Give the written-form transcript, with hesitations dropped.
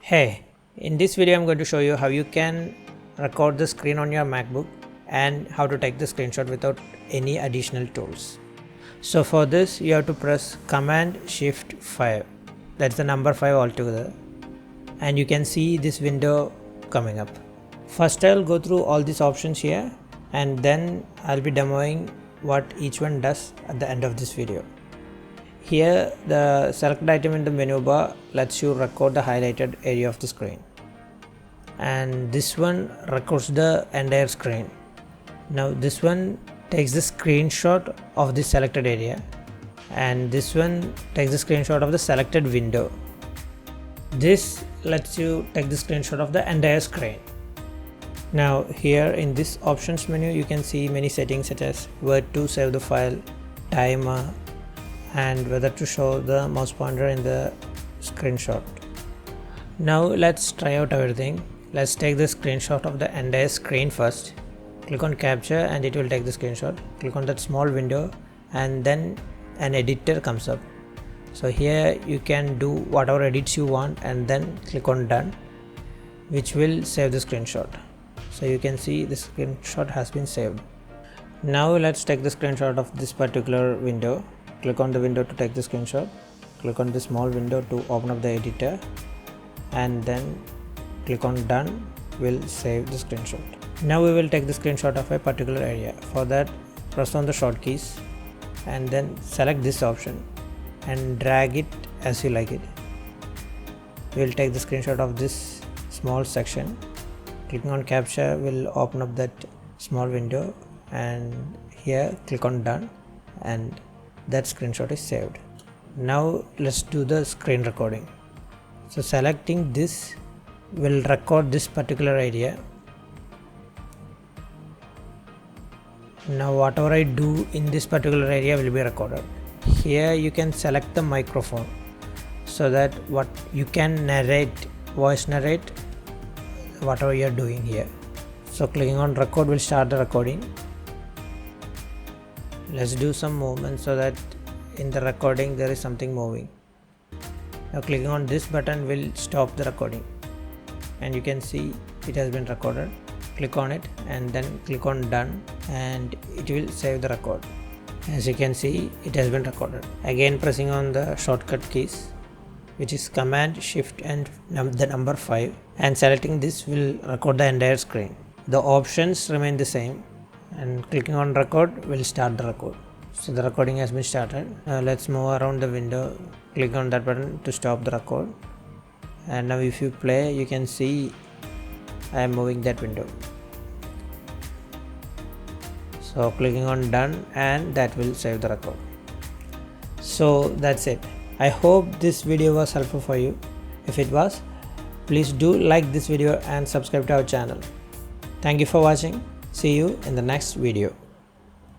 Hey, in this video I'm going to show you how you can record the screen on your MacBook and how to take the screenshot without any additional tools. So for this you have to press Command Shift 5, that's the number 5 altogether, and you can see this window coming up. First I'll go through all these options here and then I'll be demoing what each one does at the end of this video. Here the selected item in the menu bar lets you record the highlighted area of the screen, and this one records the entire screen. Now this one takes the screenshot of the selected area, and this one takes the screenshot of the selected window. This lets you take the screenshot of the entire screen. Now here in this options menu you can see many settings such as where to save the file, timer, and whether to show the mouse pointer in the screenshot. Now let's try out everything. Let's take the screenshot of the entire screen first. Click on capture and it will take the screenshot. Click on that small window and then an editor comes up. So here you can do whatever edits you want and then click on done, which will save the screenshot. So you can see the screenshot has been saved. Now let's take the screenshot of this particular window. Click on the window to take the screenshot, click on the small window to open up the editor, and then click on done will save the screenshot. Now we will take the screenshot of a particular area. For that, press on the short keys and then select this option and drag it as you like it. We will take the screenshot of this small section. Clicking on capture will open up that small window, and here click on done and that screenshot is saved. Now let's do the screen recording. So selecting this will record this particular area. Now whatever I do in this particular area will be recorded. Here you can select the microphone so that what you can voice narrate whatever you are doing here. So clicking on record will start the recording. Let's do some movement so that in the recording there is something moving. Now clicking on this button will stop the recording, and you can see it has been recorded. Click on it and then click on done and it will save the record. As you can see, it has been recorded. Again pressing on the shortcut keys, which is Command Shift and the number 5, and selecting this will record the entire screen. The options remain the same, and clicking on record will start the record. So the recording has been started. Now let's move around the window. Click on that button to stop the record, and now if you play you can see I am moving that window. So clicking on done and that will save the record. So that's it. I hope this video was helpful for you. If it was, please do like this video and subscribe to our channel. Thank you for watching. See you in the next video.